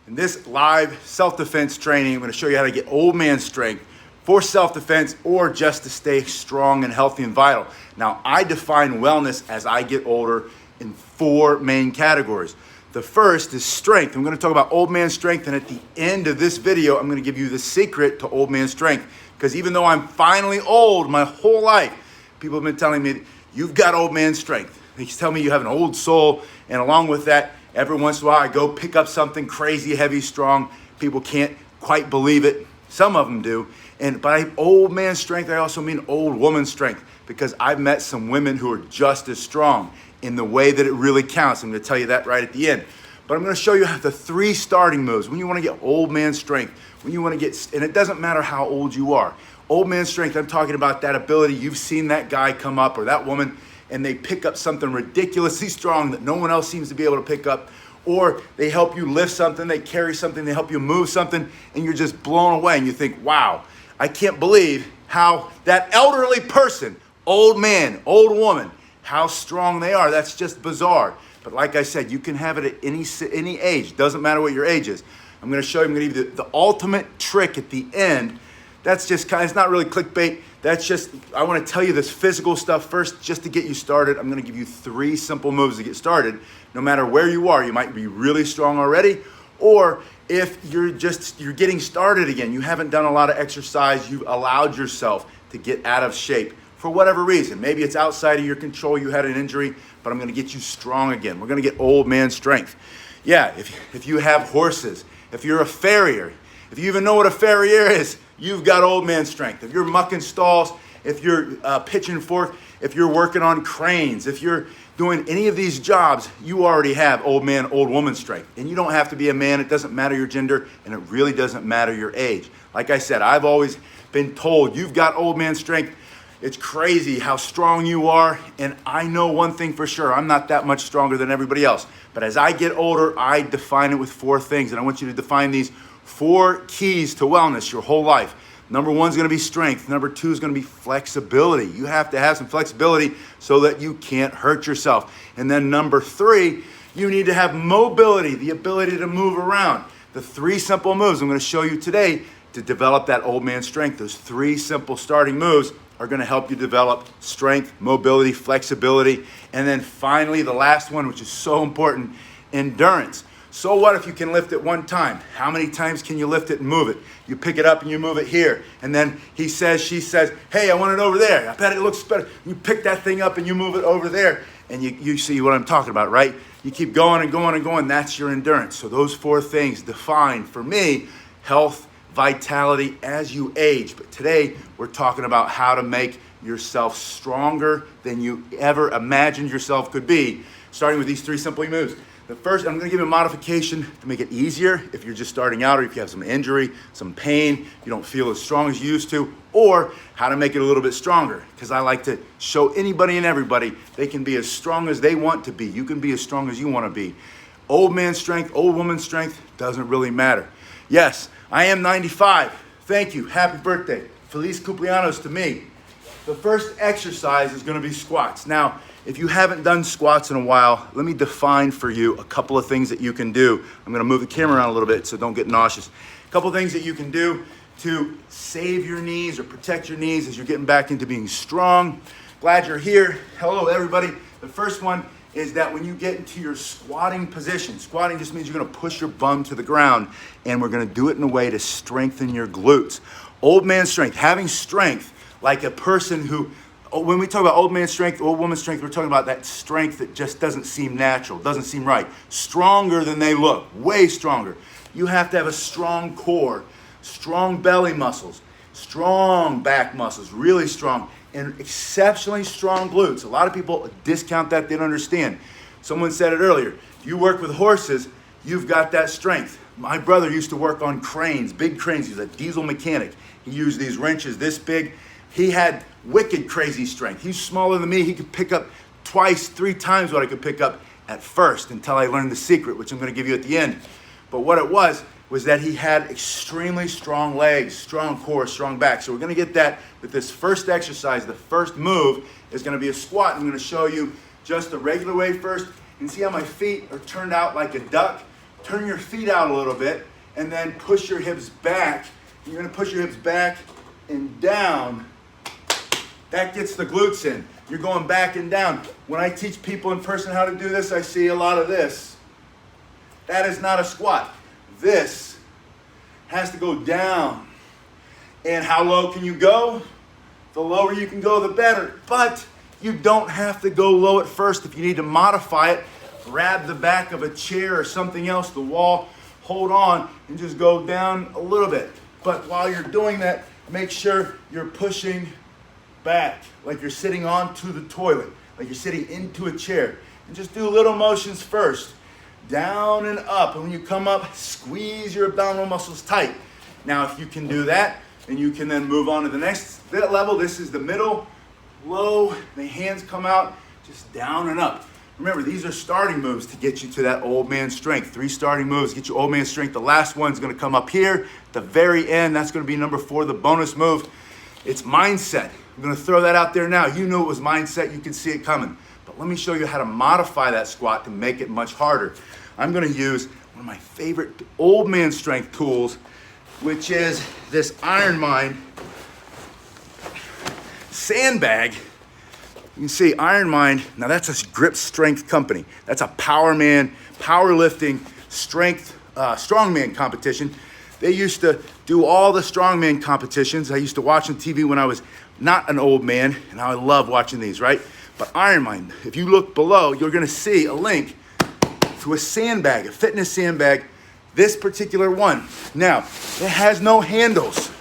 In this live self-defense training, I'm going to show you how to get old man strength for self-defense or just to stay strong and healthy and vital. Now, I define wellness as I get older in 4 main categories. The first is strength. I'm going to talk about old man strength, and at the end of this video, I'm going to give you the secret to old man strength. Because even though I'm finally old my whole life, people have been telling me, you've got old man strength. They tell me you have an old soul, and along with that, every once in a while, I go pick up something crazy, heavy, strong. People can't quite believe it. Some of them do. And by old man strength, I also mean old woman strength, because I've met some women who are just as strong in the way that it really counts. I'm going to tell you that right at the end. But I'm going to show you the 3 starting moves when you want to get old man strength, when you want to get, and it doesn't matter how old you are. Old man strength, I'm talking about that ability. You've seen that guy come up or that woman, and they pick up something ridiculously strong that no one else seems to be able to pick up, or they help you lift something, they carry something, they help you move something, and you're just blown away, and you think, wow, I can't believe how that elderly person, old man, old woman, how strong they are. That's just bizarre. But like I said, you can have it at any age. Doesn't matter what your age is. I'm going to show you, I'm going to give you the ultimate trick at the end. That's just kind of, it's not really clickbait. That's just, I want to tell you this physical stuff first just to get you started. I'm going to give you 3 simple moves to get started. No matter where you are, you might be really strong already, or if you're getting started again, you haven't done a lot of exercise, you've allowed yourself to get out of shape for whatever reason. Maybe it's outside of your control, you had an injury, but I'm going to get you strong again. We're going to get old man strength. Yeah, if you have horses, if you're a farrier, if you even know what a farrier is, you've got old man strength. If you're mucking stalls, if you're pitching fork, if you're working on cranes, if you're doing any of these jobs, you already have old man, old woman strength. And you don't have to be a man. It doesn't matter your gender, and it really doesn't matter your age. Like I said, I've always been told you've got old man strength. It's crazy how strong you are, and I know one thing for sure, I'm not that much stronger than everybody else. But as I get older, I define it with 4 things, and I want you to define these 4 keys to wellness your whole life. Number 1 is going to be strength. Number 2 is going to be flexibility. You have to have some flexibility so that you can't hurt yourself. And then number 3, you need to have mobility, the ability to move around. The 3 simple moves I'm going to show you today to develop that old man strength. Those 3 simple starting moves are going to help you develop strength, mobility, flexibility, and then finally the last one, which is so important, endurance. So what if you can lift it 1 time? How many times can you lift it and move it? You pick it up and you move it here, and then he says, she says, hey, I want it over there. I bet it looks better. You pick that thing up and you move it over there, and you see what I'm talking about, right? You keep going and going and going. That's your endurance. So those 4 things define, for me, health, vitality as you age. But today we're talking about how to make yourself stronger than you ever imagined yourself could be, starting with these 3 simple moves. The first, I'm going to give you a modification to make it easier if you're just starting out, or if you have some injury, some pain, you don't feel as strong as you used to, or how to make it a little bit stronger, because I like to show anybody and everybody they can be as strong as they want to be. You can be as strong as you want to be. Old man strength, old woman strength, doesn't really matter. Yes, I am 95. Thank you. Happy birthday. Feliz cumpleaños to me. The first exercise is going to be squats. Now, if you haven't done squats in a while, let me define for you a couple of things that you can do. I'm going to move the camera around a little bit, so don't get nauseous. A couple of things that you can do to save your knees or protect your knees as you're getting back into being strong. Glad you're here. Hello, everybody. The first one is that when you get into your squatting position, squatting just means you're going to push your bum to the ground, and we're going to do it in a way to strengthen your glutes. Old man strength, having strength like a person who, when we talk about old man strength, old woman strength, we're talking about that strength that just doesn't seem natural, doesn't seem right. Stronger than they look, way stronger. You have to have a strong core, strong belly muscles, strong back muscles, really strong, and exceptionally strong glutes. A lot of people discount that, they don't understand. Someone said it earlier, if you work with horses, you've got that strength. My brother used to work on cranes, big cranes. He's a diesel mechanic. He used these wrenches this big. He had wicked crazy strength. He's smaller than me. He could pick up 2, 3 times what I could pick up at first, until I learned the secret, which I'm going to give you at the end. But what it was that he had extremely strong legs, strong core, strong back. So we're going to get that with this first exercise. The first move is going to be a squat. I'm going to show you just the regular way first. You can see how my feet are turned out like a duck, turn your feet out a little bit, and then push your hips back. You're gonna push your hips back and down. That gets the glutes in. You're going back and down. When I teach people in person how to do this, I see a lot of this. That is not a squat. This has to go down. And how low can you go? The lower you can go, the better. But you don't have to go low at first. If you need to modify it, grab the back of a chair or something else, the wall, hold on, and just go down a little bit. But while you're doing that, make sure you're pushing back, like you're sitting onto the toilet, like you're sitting into a chair. And just do little motions first. Down and up. And when you come up, squeeze your abdominal muscles tight. Now, if you can do that, and you can then move on to the next level. This is the middle, low, the hands come out, just down and up. Remember, these are starting moves to get you to that old man strength. 3 starting moves, get you old man strength. The last one's gonna come up here, at the very end. That's gonna be number 4, the bonus move. It's mindset. I'm gonna throw that out there now. You knew it was mindset, you can see it coming. But let me show you how to modify that squat to make it much harder. I'm gonna use one of my favorite old man strength tools, which is this Iron Mind sandbag. You can see Iron Mind, now that's a grip strength company. That's a powerman, powerlifting, strength, strongman competition. They used to do all the strongman competitions. I used to watch on TV when I was not an old man, and I love watching these, right? But Iron Mind, if you look below, you're gonna see a link to a sandbag, a fitness sandbag, this particular one. Now, it has no handles.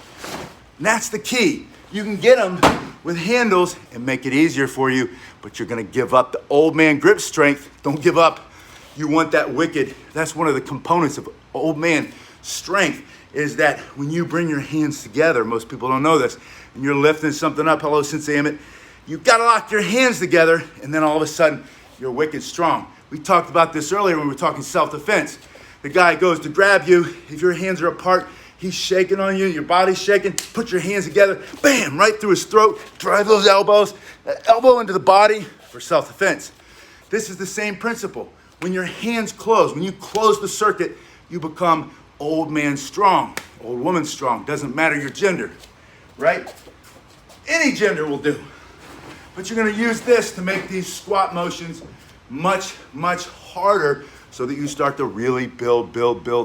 And that's the key. You can get them with handles and make it easier for you, but you're gonna give up the old man grip strength. Don't give up. You want that wicked. That's one of the components of old man strength, is that when you bring your hands together, most people don't know this, and you're lifting something up, hello, Sensei Emmett, you've gotta lock your hands together, and then all of a sudden, you're wicked strong. We talked about this earlier when we were talking self-defense. The guy goes to grab you, if your hands are apart, he's shaking on you, your body's shaking, put your hands together, bam, right through his throat, drive those elbows, elbow into the body for self-defense. This is the same principle. When your hands close, when you close the circuit, you become old man strong, old woman strong, doesn't matter your gender, right? Any gender will do. But you're gonna use this to make these squat motions much, much harder so that you start to really build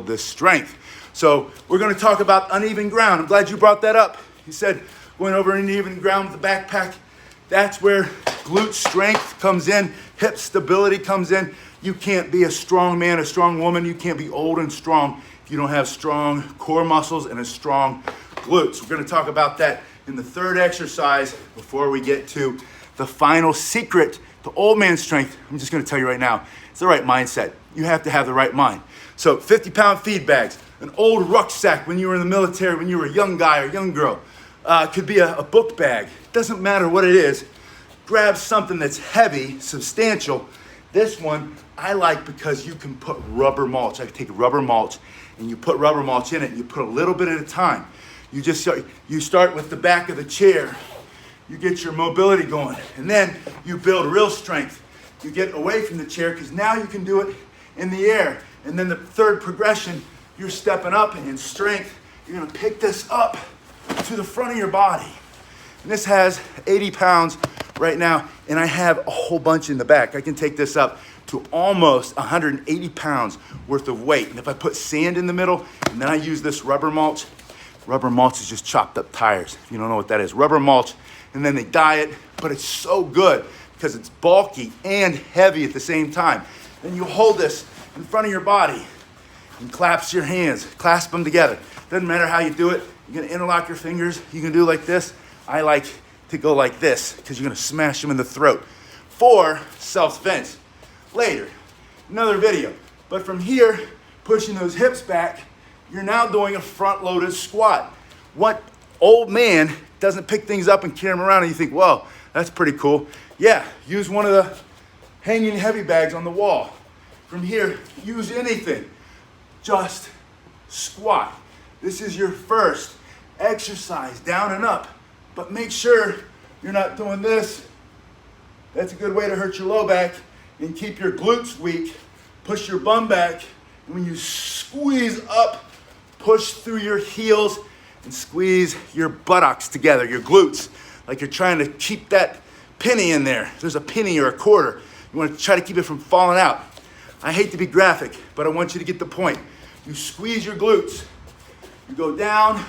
this strength. So we're gonna talk about uneven ground. I'm glad you brought that up. You said going over uneven ground with the backpack. That's where glute strength comes in, hip stability comes in. You can't be a strong man, a strong woman. You can't be old and strong if you don't have strong core muscles and a strong glutes. We're gonna talk about that in the third exercise before we get to the final secret to old man strength. I'm just gonna tell you right now, it's the right mindset. You have to have the right mind. So 50-pound feed bags, an old rucksack when you were in the military, when you were a young guy or young girl, could be a book bag. Doesn't matter what it is. Grab something that's heavy, substantial. This one I like because you can put rubber mulch. I can take rubber mulch and you put rubber mulch in it and you put a little bit at a time. You start with the back of the chair. You get your mobility going and then you build real strength. You get away from the chair because now you can do it in the air. And then the third progression, you're stepping up in strength. You're gonna pick this up to the front of your body. And this has 80 pounds right now, and I have a whole bunch in the back. I can take this up to almost 180 pounds worth of weight. And if I put sand in the middle, and then I use this rubber mulch is just chopped up tires, if you don't know what that is. Rubber mulch, and then they dye it, but it's so good because it's bulky and heavy at the same time. Then you hold this in front of your body and clasp your hands, clasp them together. Doesn't matter how you do it. You're gonna interlock your fingers. You can do like this. I like to go like this because you're gonna smash them in the throat for self-defense. Later, another video. But from here, pushing those hips back, you're now doing a front-loaded squat. What old man doesn't pick things up and carry them around and you think, whoa, that's pretty cool. Yeah, use one of the hanging heavy bags on the wall. From here, use anything. Just squat. This is your first exercise, down and up. But make sure you're not doing this. That's a good way to hurt your low back and keep your glutes weak. Push your bum back And when you squeeze up, push through your heels and squeeze your buttocks together, your glutes, like you're trying to keep that penny in there. There's a penny or a quarter. You want to try to keep it from falling out. I hate to be graphic, but I want you to get the point. You squeeze your glutes. You go down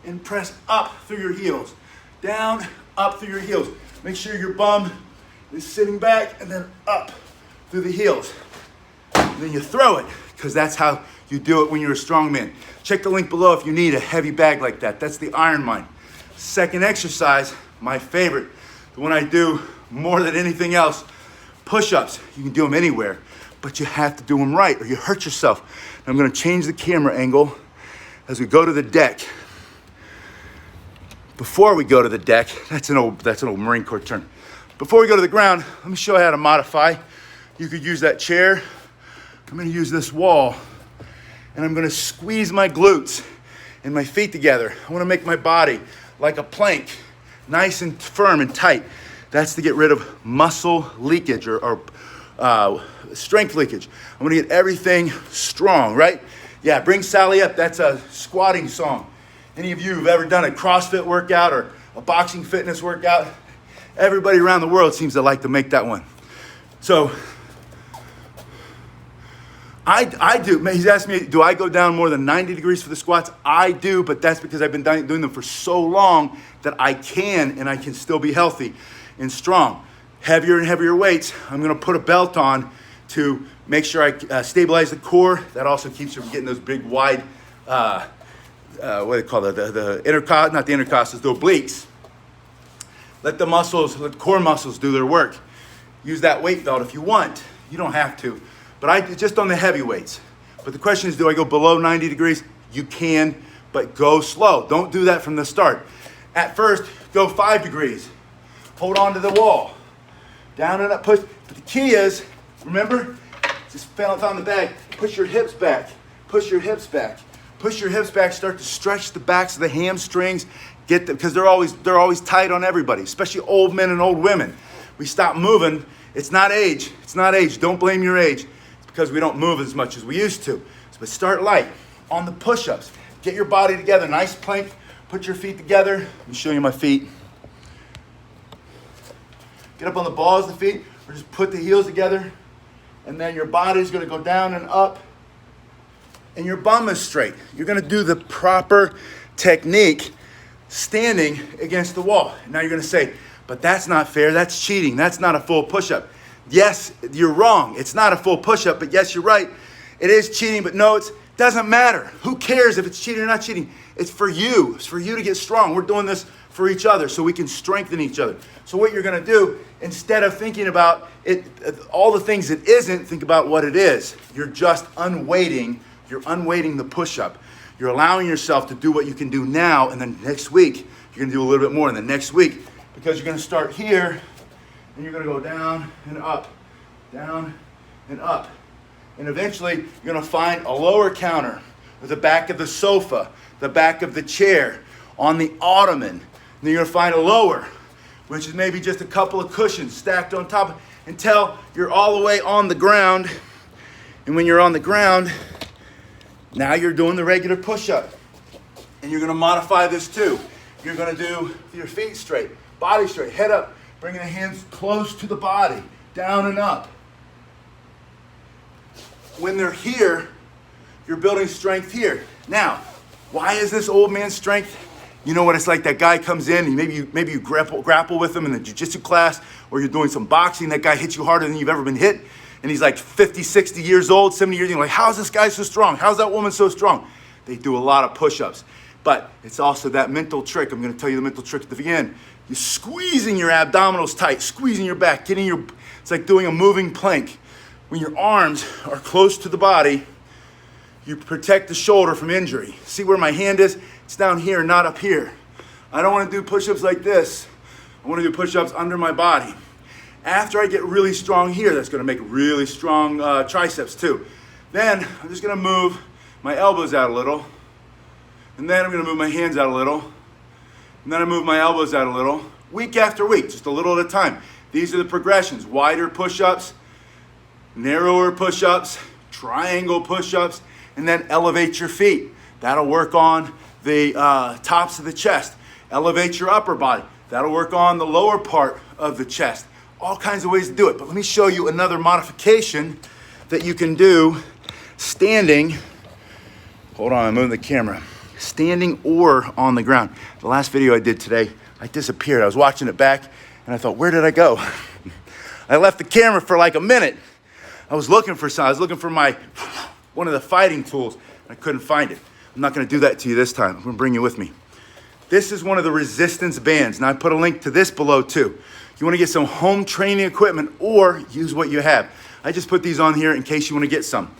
and press up through your heels. Down, up through your heels. Make sure your bum is sitting back and then up through the heels. And then you throw it, because that's how you do it when you're a strong man. Check the link below if you need a heavy bag like that. That's the Iron Mine. Second exercise, my favorite, the one I do more than anything else, push-ups. You can do them anywhere, but you have to do them right or you hurt yourself. Now I'm gonna change the camera angle as we go to the deck. Before we go to the deck, that's an old Marine Corps term. Before we go to the ground, let me show you how to modify. You could use that chair. I'm gonna use this wall, and I'm gonna squeeze my glutes and my feet together. I wanna make my body like a plank, nice and firm and tight. That's to get rid of muscle leakage or strength leakage. I'm gonna get everything strong, right? Yeah, bring Sally up. That's a squatting song. Any of you who've ever done a CrossFit workout or a boxing fitness workout, everybody around the world seems to like to make that one. So I do. He's asked me, do I go down more than 90 degrees for the squats? I do, but that's because I've been doing them for so long that I can, and I can still be healthy and strong. Heavier and heavier weights. I'm gonna put a belt on to make sure I stabilize the core. That also keeps you from getting those big wide, what do they call it? The intercostals, not the intercostals, the obliques. Let the core muscles do their work. Use that weight belt if you want. You don't have to. But I just on the heavy weights. But the question is, do I go below 90 degrees? You can, but go slow. Don't do that from the start. At first, go 5 degrees. Hold on to the wall. Down and up, push. But the key is, remember, just fell on the bag. Push your hips back. Push your hips back. Push your hips back. Start to stretch the backs of the hamstrings. Get them, because they're always tight on everybody, especially old men and old women. We stop moving. It's not age. It's not age. Don't blame your age. Because we don't move as much as we used to. But start light on the push-ups. Get your body together, nice plank. Put your feet together. Let me show you my feet. Get up on the balls of the feet, or just put the heels together. And then your body's gonna go down and up. And your bum is straight. You're gonna do the proper technique standing against the wall. Now you're gonna say, but that's not fair, that's cheating, that's not a full push-up. Yes, you're wrong. It's not a full push-up, but yes, you're right. It is cheating, but no, it doesn't matter. Who cares if it's cheating or not cheating? It's for you. It's for you to get strong. We're doing this for each other so we can strengthen each other. So what you're gonna do, instead of thinking about it, all the things it isn't, think about what it is. You're just unweighting. You're unweighting the push-up. You're allowing yourself to do what you can do now, and then next week, you're gonna do a little bit more in the next week, because you're gonna start here, and you're gonna go down and up, down and up. And eventually, you're gonna find a lower counter, or the back of the sofa, the back of the chair, on the ottoman. And then you're gonna find a lower, which is maybe just a couple of cushions stacked on top, until you're all the way on the ground. And when you're on the ground, now you're doing the regular push-up. And you're gonna modify this too. You're gonna do your feet straight, body straight, head up, bringing the hands close to the body, down and up. When they're here, you're building strength here. Now, why is this old man strength? You know what it's like, that guy comes in, and maybe you grapple with him in the jiu-jitsu class, or you're doing some boxing, that guy hits you harder than you've ever been hit, and he's like 50, 60 years old, 70 years old, you're like, how's this guy so strong? How's that woman so strong? They do a lot of push-ups. But it's also that mental trick. I'm gonna tell you the mental trick at the end. You're squeezing your abdominals tight, squeezing your back, it's like doing a moving plank. When your arms are close to the body, you protect the shoulder from injury. See where my hand is? It's down here, not up here. I don't wanna do push-ups like this. I wanna do push-ups under my body. After I get really strong here, that's gonna make really strong triceps too. Then I'm just gonna move my elbows out a little. And then I'm gonna move my hands out a little. And then I move my elbows out a little. Week after week, just a little at a time. These are the progressions. Wider push-ups, narrower push-ups, triangle push-ups, and then elevate your feet. That'll work on the tops of the chest. Elevate your upper body. That'll work on the lower part of the chest. All kinds of ways to do it. But let me show you another modification that you can do standing. Hold on, I'm moving the camera. Standing or on the ground. The last video I did today, I disappeared. I was watching it back and I thought, where did I go? I left the camera for like a minute. I was looking for something. I was looking for one of the fighting tools. I couldn't find it. I'm not gonna do that to you this time. I'm gonna bring you with me. This is one of the resistance bands. Now I put a link to this below too. You wanna get some home training equipment or use what you have. I just put these on here in case you wanna get some.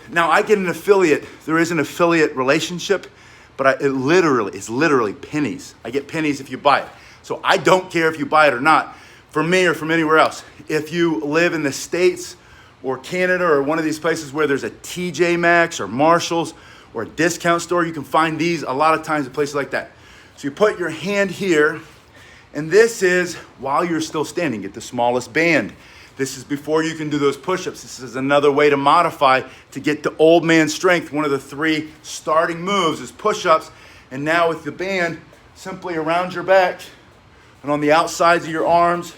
Now I get an affiliate. There is an affiliate relationship, but it's literally pennies. I get pennies if you buy it. So I don't care if you buy it or not, from me or from anywhere else. If you live in the States or Canada or one of these places where there's a TJ Maxx or Marshall's or a discount store, you can find these a lot of times at places like that. So you put your hand here, and this is while you're still standing. Get the smallest band. This is before you can do those push-ups. This is another way to modify to get to old man strength. One of the 3 starting moves is push-ups. And now with the band simply around your back and on the outsides of your arms,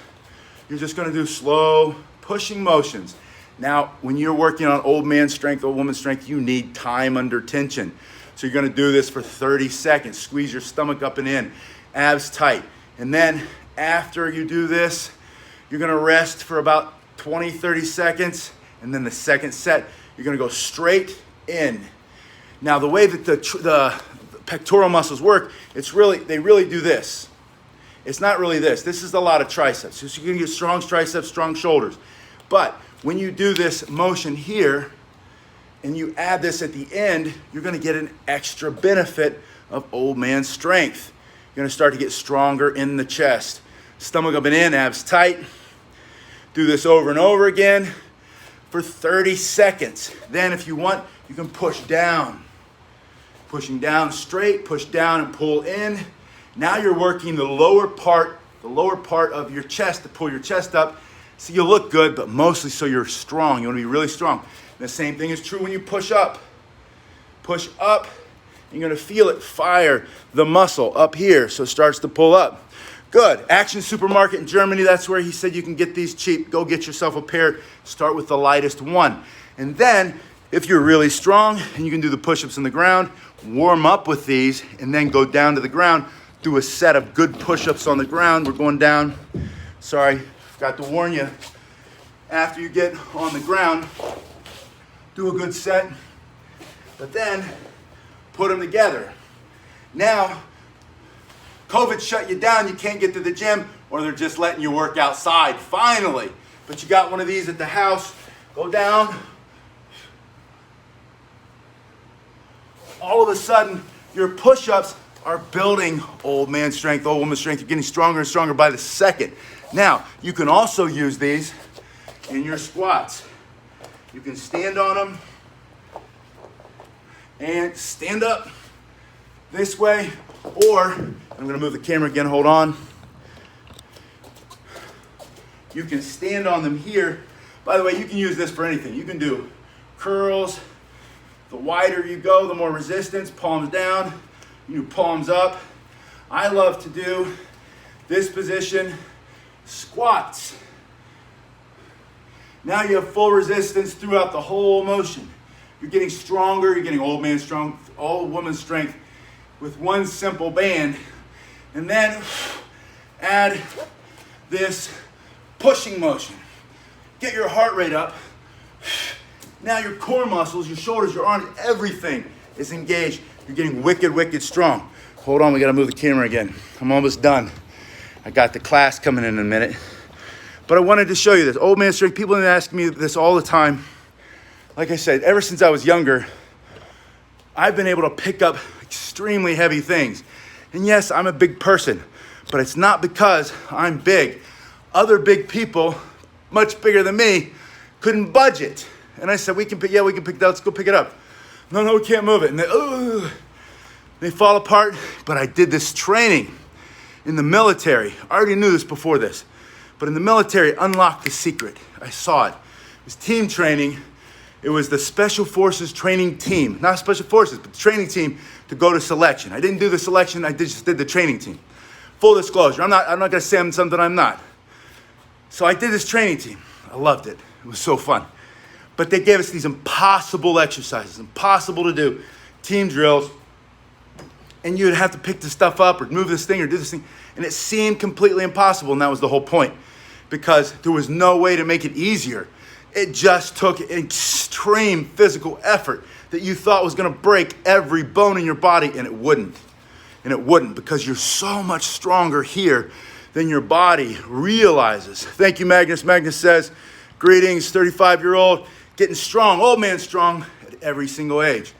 you're just gonna do slow pushing motions. Now, when you're working on old man strength, old woman strength, you need time under tension. So you're gonna do this for 30 seconds. Squeeze your stomach up and in, abs tight. And then after you do this, you're gonna rest for about 20, 30 seconds. And then the second set, you're gonna go straight in. Now, the way that the pectoral muscles work, they really do this. It's not really this. This is a lot of triceps. So you're gonna get strong triceps, strong shoulders. But when you do this motion here, and you add this at the end, you're gonna get an extra benefit of old man strength. You're gonna start to get stronger in the chest. Stomach up and in, abs tight. Do this over and over again for 30 seconds. Then if you want, you can push down. Pushing down straight, push down and pull in. Now you're working the lower part of your chest to pull your chest up. So you'll look good, but mostly so you're strong. You wanna be really strong. And the same thing is true when you push up. Push up, you're gonna feel it fire the muscle up here, so it starts to pull up. Good. Action Supermarket in Germany, that's where he said you can get these cheap. Go get yourself a pair. Start with the lightest one. And then, if you're really strong and you can do the push-ups on the ground, warm up with these and then go down to the ground. Do a set of good push-ups on the ground. We're going down. Sorry, forgot to warn you. After you get on the ground, do a good set, but then put them together. Now, COVID shut you down, you can't get to the gym, or they're just letting you work outside, finally. But you got one of these at the house, go down. All of a sudden, your push-ups are building old man strength, old woman strength. You're getting stronger and stronger by the second. Now, you can also use these in your squats. You can stand on them and stand up this way, or I'm gonna move the camera again, hold on. You can stand on them here. By the way, you can use this for anything. You can do curls. The wider you go, the more resistance. Palms down, you do palms up. I love to do this position, squats. Now you have full resistance throughout the whole motion. You're getting stronger, you're getting old man strength, old woman strength with one simple band. And then add this pushing motion. Get your heart rate up. Now your core muscles, your shoulders, your arms, everything is engaged. You're getting wicked, wicked strong. Hold on, we gotta move the camera again. I'm almost done. I got the class coming in a minute. But I wanted to show you this. Old man strength, people have been asking me this all the time. Like I said, ever since I was younger, I've been able to pick up extremely heavy things. And yes, I'm a big person, but it's not because I'm big. Other big people, much bigger than me, couldn't budge it. And I said, we can pick that, let's go pick it up. No, we can't move it. And they fall apart, but I did this training in the military. I already knew this before this, but in the military, unlocked the secret. I saw it. It was team training, It was the Special Forces training team, not Special Forces, but the training team to go to selection. I didn't do the selection, I just did the training team. Full disclosure, I'm not gonna say I'm something I'm not. So I did this training team. I loved it. It was so fun. But they gave us these impossible exercises, impossible to do, team drills, and you'd have to pick this stuff up or move this thing or do this thing, and it seemed completely impossible, and that was the whole point, because there was no way to make it easier. It just took extreme physical effort that you thought was gonna break every bone in your body, and it wouldn't. And it wouldn't, because you're so much stronger here than your body realizes. Thank you, Magnus. Magnus says, greetings, 35-year-old, getting strong, old man strong at every single age.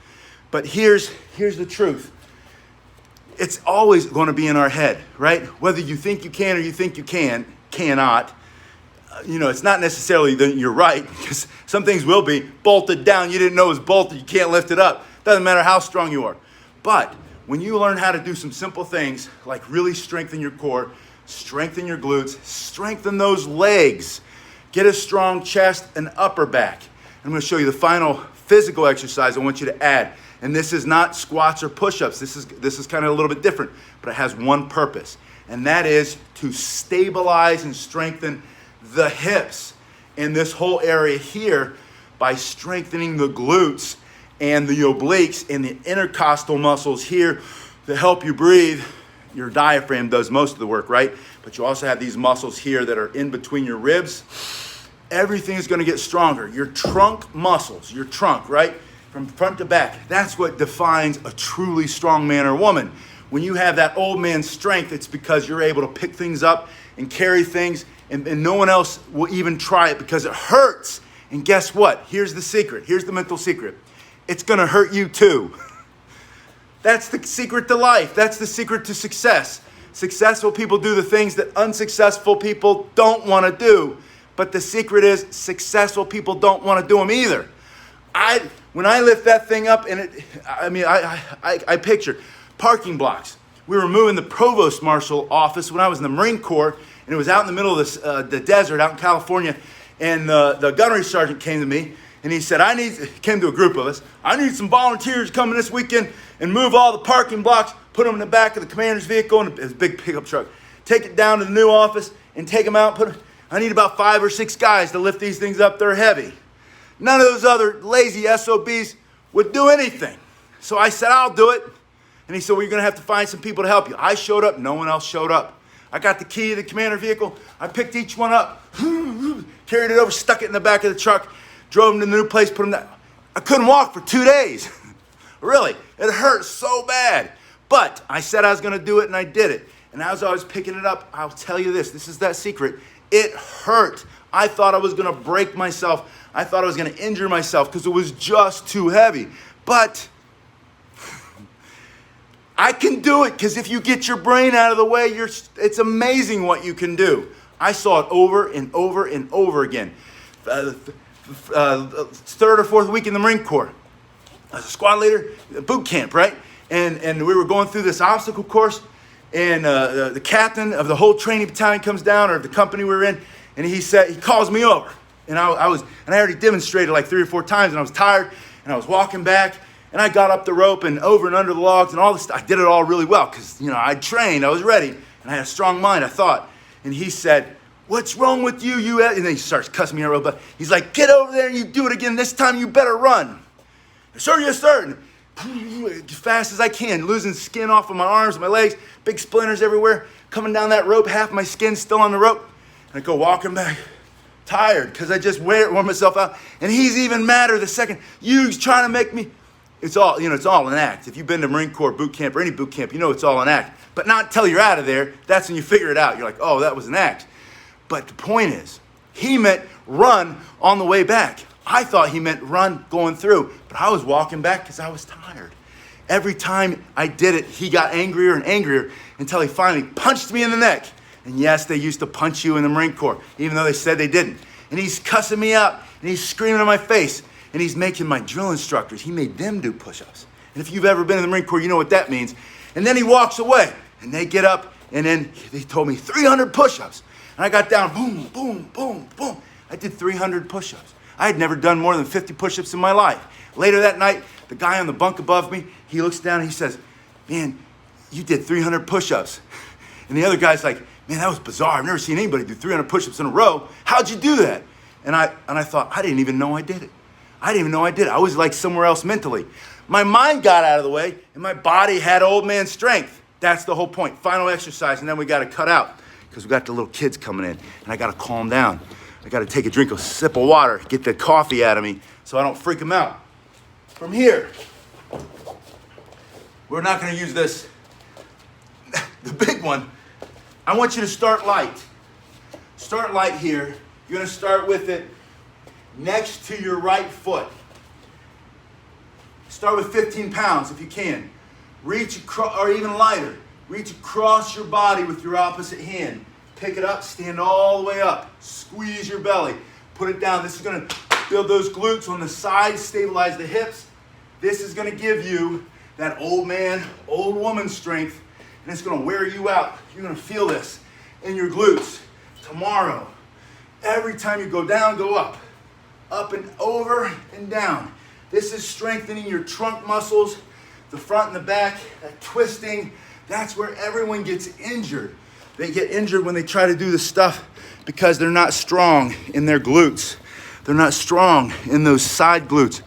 But here's the truth. It's always going to be in our head, right? Whether you think you can or you think you cannot, it's not necessarily that you're right, because some things will be bolted down. You didn't know it was bolted. You can't lift it up. Doesn't matter how strong you are. But when you learn how to do some simple things, like really strengthen your core, strengthen your glutes, strengthen those legs, get a strong chest and upper back. I'm going to show you the final physical exercise I want you to add. And this is not squats or push-ups. This is kind of a little bit different, but it has one purpose. And that is to stabilize and strengthen the hips in this whole area here by strengthening the glutes and the obliques and the intercostal muscles here to help you breathe. Your diaphragm does most of the work, right? But you also have these muscles here that are in between your ribs. Everything is going to get stronger. Your trunk muscles, your trunk, right? From front to back. That's what defines a truly strong man or woman. When you have that old man strength, it's because you're able to pick things up and carry things, and no one else will even try it because it hurts. And guess what? Here's the secret. Here's the mental secret. It's going to hurt you too. That's the secret to life. That's the secret to success. Successful people do the things that unsuccessful people don't want to do. But the secret is successful people don't want to do them either. When I lift that thing up, and I picture parking blocks. We were moving the provost marshal office when I was in the Marine Corps, and it was out in the middle of the desert out in California. And the gunnery sergeant came to me, and he said, came to a group of us, I need some volunteers coming this weekend and move all the parking blocks, put them in the back of the commander's vehicle in his big pickup truck. Take it down to the new office and take them out. I need about 5 or 6 guys to lift these things up. They're heavy. None of those other lazy SOBs would do anything. So I said, I'll do it. And he said, well, you're going to have to find some people to help you. I showed up. No one else showed up. I got the key to the commander vehicle. I picked each one up, carried it over, stuck it in the back of the truck, drove them to the new place, put them down. I couldn't walk for 2 days. Really, it hurt so bad. But I said I was going to do it, and I did it. And as I was picking it up, I'll tell you this is that secret. It hurt. I thought I was going to break myself. I thought I was going to injure myself because it was just too heavy. But I can do it, because if you get your brain out of the way, it's amazing what you can do. I saw it over and over and over again. Third or fourth week in the Marine Corps, as a squad leader, boot camp, right? And we were going through this obstacle course, and the captain of the whole training battalion comes down, or the company we were in, and he calls me over. And I already demonstrated like 3 or 4 times, and I was tired, and I was walking back, and I got up the rope and over and under the logs and all this stuff. I did it all really well because, I'd trained, I was ready, and I had a strong mind, I thought. And he said, what's wrong with you? And then he starts cussing me out, but he's like, get over there and you do it again. This time you better run. Sir, yes, sir. And as fast as I can, losing skin off of my arms and my legs, big splinters everywhere, coming down that rope, half my skin still on the rope. And I go walking back, tired, because I just wore myself out. And he's even madder the second. You trying to make me. It's all an act. If you've been to Marine Corps boot camp or any boot camp, it's all an act. But not until you're out of there, that's when you figure it out. You're like, oh, that was an act. But the point is, he meant run on the way back. I thought he meant run going through, but I was walking back because I was tired. Every time I did it, he got angrier and angrier until he finally punched me in the neck. And yes, they used to punch you in the Marine Corps, even though they said they didn't. And he's cussing me out, and he's screaming in my face, and he's making my drill instructors, he made them do push-ups. And if you've ever been in the Marine Corps, you know what that means. And then he walks away, and they get up, and then they told me 300 push-ups. And I got down, boom, boom, boom, boom. I did 300 push-ups. I had never done more than 50 push-ups in my life. Later that night, the guy on the bunk above me, he looks down and he says, man, you did 300 push-ups. And the other guy's like, man, that was bizarre. I've never seen anybody do 300 push-ups in a row. How'd you do that? And I thought, I didn't even know I did it. I didn't even know I did it. I was like somewhere else mentally. My mind got out of the way and my body had old man strength. That's the whole point. Final exercise, and then we got to cut out because we got the little kids coming in and I got to calm down. I got to take a sip of water, get the coffee out of me so I don't freak them out. From here, we're not going to use this. The big one, I want you to start light. Start light here. You're going to start with it next to your right foot. Start with 15 pounds if you can. Reach across, or even lighter. Reach across your body with your opposite hand. Pick it up, stand all the way up. Squeeze your belly. Put it down. This is going to build those glutes on the sides, stabilize the hips. This is going to give you that old man, old woman strength, and it's going to wear you out. You're going to feel this in your glutes. Tomorrow, every time you go down, go up. Up and over and down. This is strengthening your trunk muscles, the front and the back, that twisting. That's where everyone gets injured. They get injured when they try to do this stuff because they're not strong in their glutes. They're not strong in those side glutes,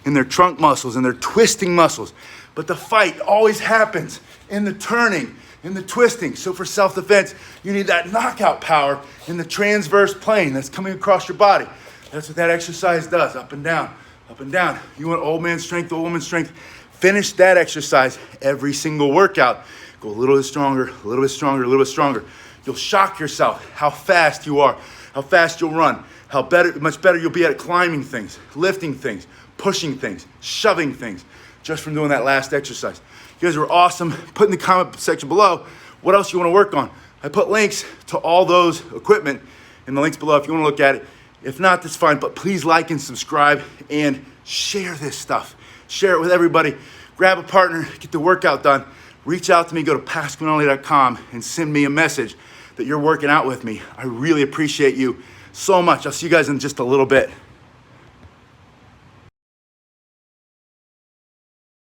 in their trunk muscles, in their twisting muscles. But the fight always happens in the turning, in the twisting. So for self-defense, you need that knockout power in the transverse plane that's coming across your body. That's what that exercise does, up and down, up and down. You want old man strength, old woman strength. Finish that exercise every single workout. Go a little bit stronger, a little bit stronger, a little bit stronger. You'll shock yourself how fast you are, how fast you'll run, how much better you'll be at climbing things, lifting things, pushing things, shoving things, just from doing that last exercise. You guys were awesome. Put in the comment section below what else you want to work on. I put links to all those equipment in the links below if you want to look at it. If not, that's fine, but please like and subscribe and share this stuff. Share it with everybody. Grab a partner, get the workout done. Reach out to me, go to pasquinelli.com and send me a message that you're working out with me. I really appreciate you so much. I'll see you guys in just a little bit.